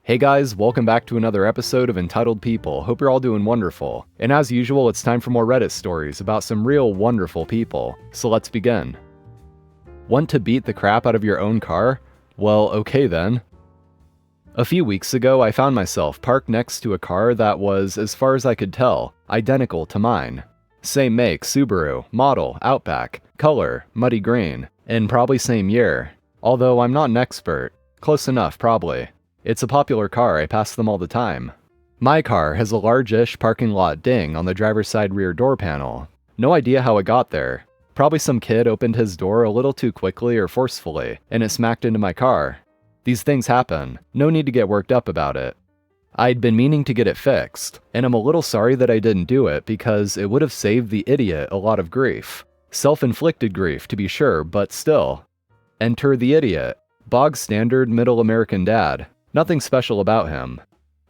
Hey guys, welcome back to another episode of Entitled People. Hope you're all doing wonderful. And as usual, it's time for more Reddit stories about some real wonderful people. So let's begin. Want to beat the crap out of your own car? Well, okay then. A few weeks ago, I found myself parked next to a car that was, as far as I could tell, identical to mine. Same make, Subaru, model, Outback, color, muddy green, and probably same year. Although I'm not an expert. Close enough, probably. It's a popular car, I pass them all the time. My car has a large-ish parking lot ding on the driver's side rear door panel. No idea how it got there. Probably some kid opened his door a little too quickly or forcefully, and it smacked into my car. These things happen. No need to get worked up about it. I'd been meaning to get it fixed, and I'm a little sorry that I didn't do it because it would have saved the idiot a lot of grief. Self-inflicted grief, to be sure, but still. Enter the idiot. Bog standard middle American dad. Nothing special about him.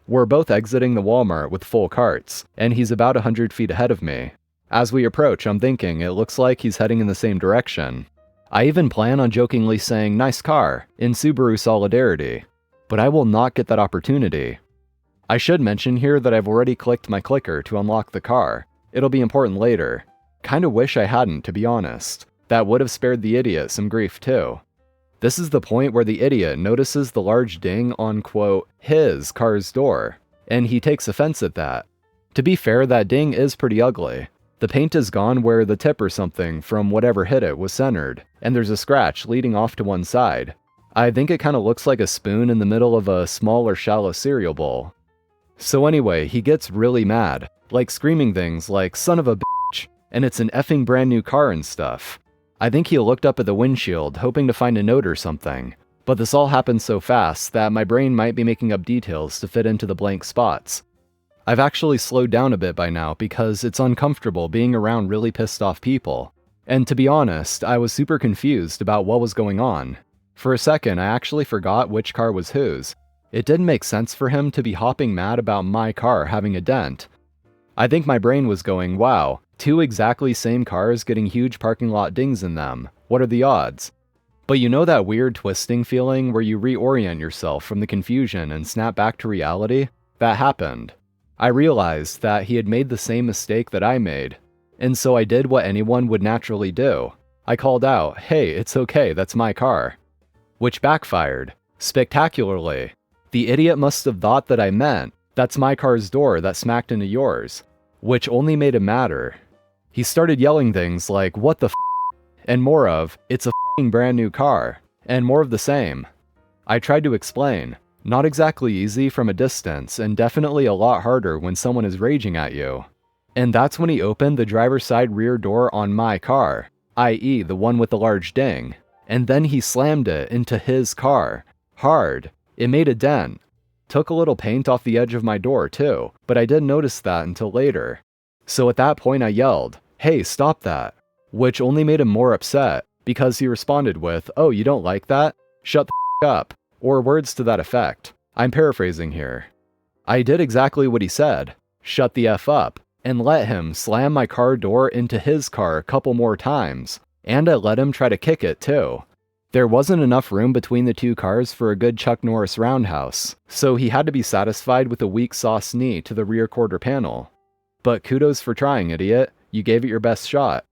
We're both exiting the Walmart with full carts, and he's about 100 feet ahead of me. As we approach, I'm thinking it looks like he's heading in the same direction. I even plan on jokingly saying "nice car" in Subaru solidarity, but I will not get that opportunity. I should mention here that I've already clicked my clicker to unlock the car. It'll be important later. Kinda wish I hadn't, to be honest. That would have spared the idiot some grief too. This is the point where the idiot notices the large ding on, quote, his car's door, and he takes offense at that. To be fair, that ding is pretty ugly. The paint is gone where the tip or something from whatever hit it was centered, and there's a scratch leading off to one side. I think it kinda looks like a spoon in the middle of a small or shallow cereal bowl. So anyway, he gets really mad, like screaming things like "son of a bitch," and it's an effing brand new car and stuff. I think he looked up at the windshield, hoping to find a note or something, but this all happened so fast that my brain might be making up details to fit into the blank spots. I've actually slowed down a bit by now because it's uncomfortable being around really pissed off people. And to be honest, I was super confused about what was going on. For a second, I actually forgot which car was whose. It didn't make sense for him to be hopping mad about my car having a dent. I think my brain was going, wow, two exactly same cars getting huge parking lot dings in them. What are the odds? But you know that weird twisting feeling where you reorient yourself from the confusion and snap back to reality? That happened. I realized that he had made the same mistake that I made, and so I did what anyone would naturally do. I called out, "Hey, it's okay, that's my car." Which backfired. Spectacularly. The idiot must have thought that I meant, "That's my car's door that smacked into yours," which only made it matter. He started yelling things like, "What the f***?" and more of, "It's a f***ing brand new car," and more of the same. I tried to explain. Not exactly easy from a distance, and definitely a lot harder when someone is raging at you. And that's when he opened the driver's side rear door on my car, i.e. the one with the large ding, and then he slammed it into his car. Hard. It made a dent. Took a little paint off the edge of my door too, but I didn't notice that until later. So at that point I yelled, "Hey, stop that," which only made him more upset, because he responded with, "Oh, you don't like that? Shut the f*** up," or words to that effect. I'm paraphrasing here. I did exactly what he said, shut the F up, and let him slam my car door into his car a couple more times, and I let him try to kick it too. There wasn't enough room between the two cars for a good Chuck Norris roundhouse, so he had to be satisfied with a weak sauce knee to the rear quarter panel. But kudos for trying, idiot. You gave it your best shot.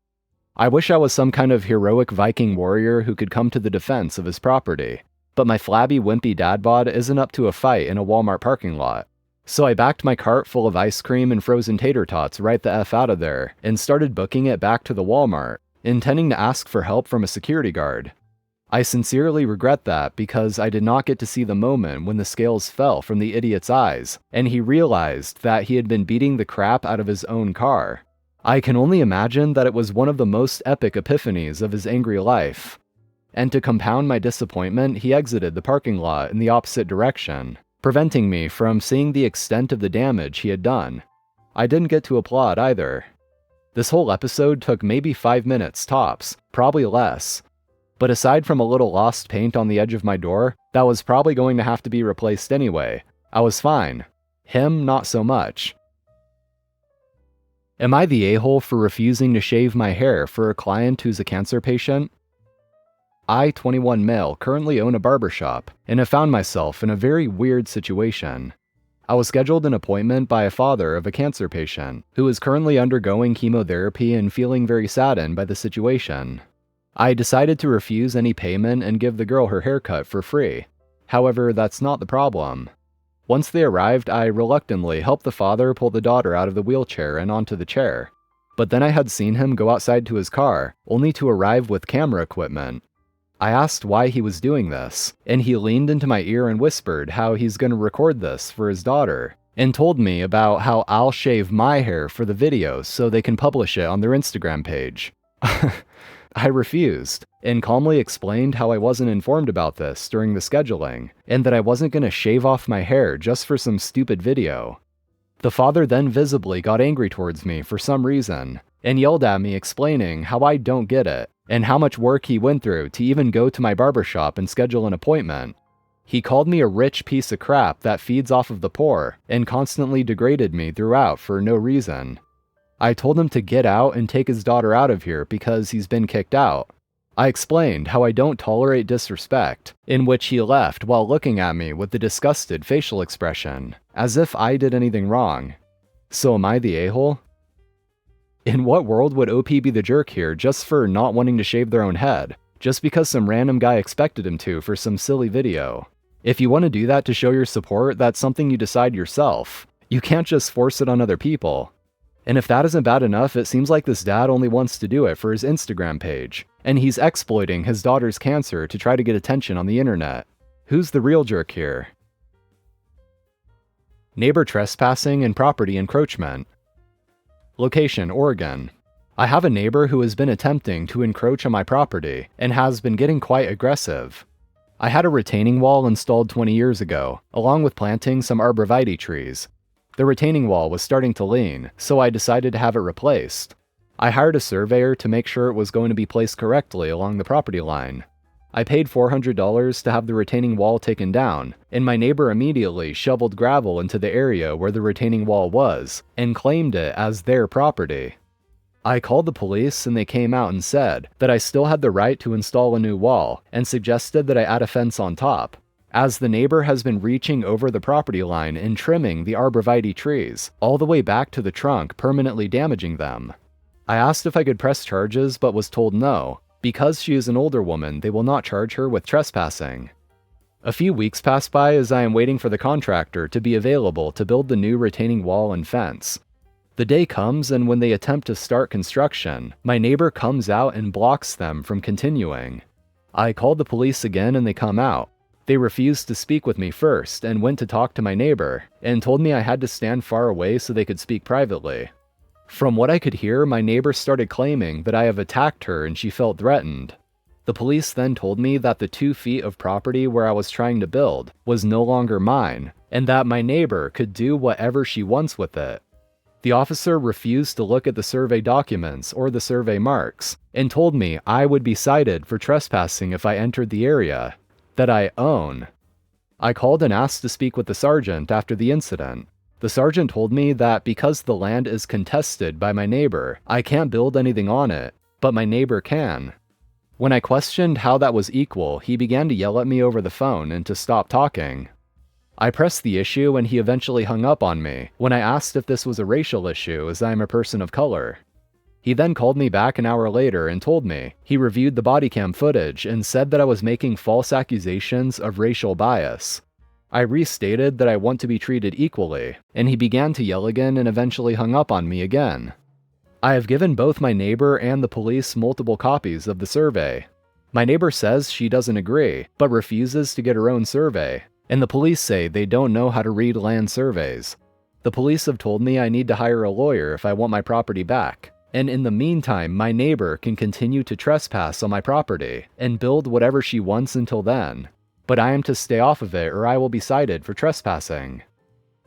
I wish I was some kind of heroic Viking warrior who could come to the defense of his property, but my flabby, wimpy dad bod isn't up to a fight in a Walmart parking lot. So I backed my cart full of ice cream and frozen tater tots right the F out of there and started booking it back to the Walmart, intending to ask for help from a security guard. I sincerely regret that because I did not get to see the moment when the scales fell from the idiot's eyes, and he realized that he had been beating the crap out of his own car. I can only imagine that it was one of the most epic epiphanies of his angry life. And to compound my disappointment, he exited the parking lot in the opposite direction, preventing me from seeing the extent of the damage he had done. I didn't get to applaud either. This whole episode took maybe 5 minutes tops, probably less. But aside from a little lost paint on the edge of my door, that was probably going to have to be replaced anyway. I was fine. Him, not so much. Am I the a-hole for refusing to shave my hair for a client who's a cancer patient? I, 21 male, currently own a barbershop and have found myself in a very weird situation. I was scheduled an appointment by a father of a cancer patient who is currently undergoing chemotherapy and feeling very saddened by the situation. I decided to refuse any payment and give the girl her haircut for free. However, that's not the problem. Once they arrived, I reluctantly helped the father pull the daughter out of the wheelchair and onto the chair. But then I had seen him go outside to his car, only to arrive with camera equipment. I asked why he was doing this, and he leaned into my ear and whispered how he's going to record this for his daughter, and told me about how I'll shave my hair for the video so they can publish it on their Instagram page. I refused, and calmly explained how I wasn't informed about this during the scheduling, and that I wasn't going to shave off my hair just for some stupid video. The father then visibly got angry towards me for some reason, and yelled at me explaining how I don't get it, and how much work he went through to even go to my barbershop and schedule an appointment. He called me a rich piece of crap that feeds off of the poor, and constantly degraded me throughout for no reason. I told him to get out and take his daughter out of here because he's been kicked out. I explained how I don't tolerate disrespect, in which he left while looking at me with a disgusted facial expression, as if I did anything wrong. So am I the a-hole? In what world would OP be the jerk here just for not wanting to shave their own head, just because some random guy expected him to for some silly video? If you want to do that to show your support, that's something you decide yourself. You can't just force it on other people. And if that isn't bad enough, it seems like this dad only wants to do it for his Instagram page, and he's exploiting his daughter's cancer to try to get attention on the internet. Who's the real jerk here? Neighbor trespassing and property encroachment. Location, Oregon. I have a neighbor who has been attempting to encroach on my property and has been getting quite aggressive. I had a retaining wall installed 20 years ago, along with planting some arborvitae trees. The retaining wall was starting to lean, so I decided to have it replaced. I hired a surveyor to make sure it was going to be placed correctly along the property line. I paid $400 to have the retaining wall taken down, and my neighbor immediately shoveled gravel into the area where the retaining wall was, and claimed it as their property. I called the police and they came out and said that I still had the right to install a new wall, and suggested that I add a fence on top, as the neighbor has been reaching over the property line and trimming the arborvitae trees, all the way back to the trunk, permanently damaging them. I asked if I could press charges but was told no. Because she is an older woman, they will not charge her with trespassing. A few weeks pass by as I am waiting for the contractor to be available to build the new retaining wall and fence. The day comes, and when they attempt to start construction, my neighbor comes out and blocks them from continuing. I called the police again and they come out. They refused to speak with me first and went to talk to my neighbor, and told me I had to stand far away so they could speak privately. From what I could hear, my neighbor started claiming that I have attacked her and she felt threatened. The police then told me that the 2 feet of property where I was trying to build was no longer mine, and that my neighbor could do whatever she wants with it. The officer refused to look at the survey documents or the survey marks, and told me I would be cited for trespassing if I entered the area that I own. I called and asked to speak with the sergeant after the incident. The sergeant told me that because the land is contested by my neighbor, I can't build anything on it, but my neighbor can. When I questioned how that was equal, he began to yell at me over the phone and to stop talking. I pressed the issue and he eventually hung up on me when I asked if this was a racial issue, as I am a person of color. He then called me back an hour later and told me he reviewed the body cam footage and said that I was making false accusations of racial bias. I restated that I want to be treated equally, and he began to yell again and eventually hung up on me again. I have given both my neighbor and the police multiple copies of the survey. My neighbor says she doesn't agree, but refuses to get her own survey, and the police say they don't know how to read land surveys. The police have told me I need to hire a lawyer if I want my property back, and in the meantime my neighbor can continue to trespass on my property and build whatever she wants until then. But I am to stay off of it or I will be cited for trespassing.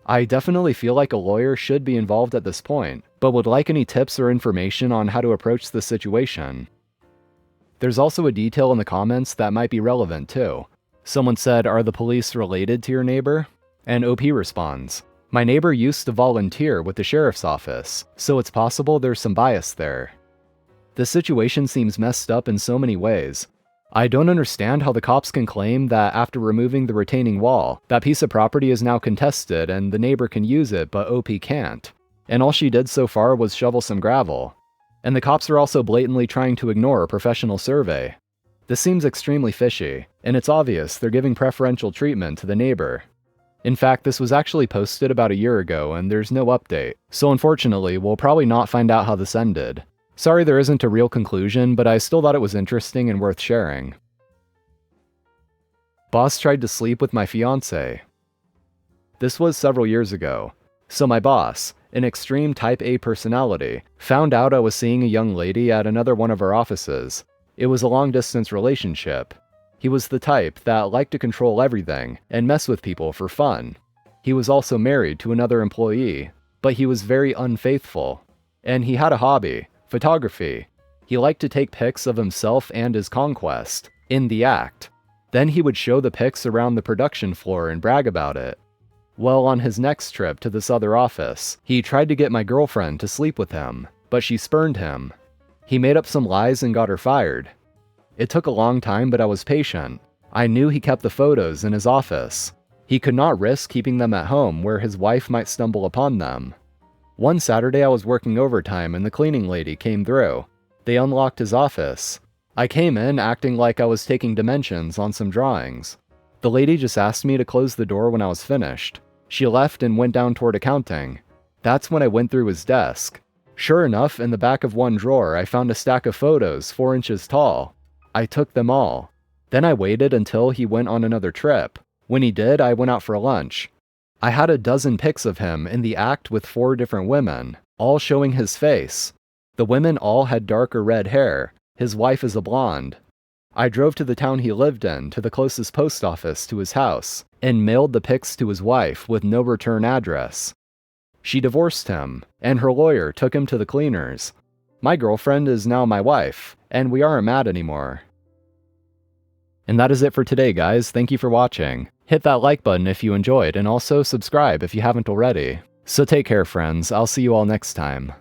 I definitely feel like a lawyer should be involved at this point, but would like any tips or information on how to approach this situation. There's also a detail in the comments that might be relevant too. Someone said, "Are the police related to your neighbor?" And OP responds, "My neighbor used to volunteer with the sheriff's office, so it's possible there's some bias there." This situation seems messed up in so many ways. I don't understand how the cops can claim that after removing the retaining wall, that piece of property is now contested and the neighbor can use it but OP can't. And all she did so far was shovel some gravel. And the cops are also blatantly trying to ignore a professional survey. This seems extremely fishy, and it's obvious they're giving preferential treatment to the neighbor. In fact, this was actually posted about a year ago and there's no update, so unfortunately we'll probably not find out how this ended. Sorry there isn't a real conclusion, but I still thought it was interesting and worth sharing. Boss tried to sleep with my fiancé. This was several years ago. So my boss, an extreme type A personality, found out I was seeing a young lady at another one of our offices. It was a long-distance relationship. He was the type that liked to control everything and mess with people for fun. He was also married to another employee, but he was very unfaithful. And he had a hobby, photography. He liked to take pics of himself and his conquest, in the act. Then he would show the pics around the production floor and brag about it. Well, on his next trip to this other office, he tried to get my girlfriend to sleep with him, but she spurned him. He made up some lies and got her fired. It took a long time, but I was patient. I knew he kept the photos in his office. He could not risk keeping them at home where his wife might stumble upon them. One Saturday I was working overtime and the cleaning lady came through. They unlocked his office. I came in acting like I was taking dimensions on some drawings. The lady just asked me to close the door when I was finished. She left and went down toward accounting. That's when I went through his desk. Sure enough, in the back of one drawer, I found a stack of photos 4 inches tall. I took them all. Then I waited until he went on another trip. When he did, I went out for lunch. I had a dozen pics of him in the act with 4 different women, all showing his face. The women all had darker red hair. His wife is a blonde. I drove to the town he lived in, to the closest post office to his house, and mailed the pics to his wife with no return address. She divorced him, and her lawyer took him to the cleaners. My girlfriend is now my wife, and we aren't mad anymore. And that is it for today, guys. Thank you for watching. Hit that like button if you enjoyed, and also subscribe if you haven't already. So take care, friends. I'll see you all next time.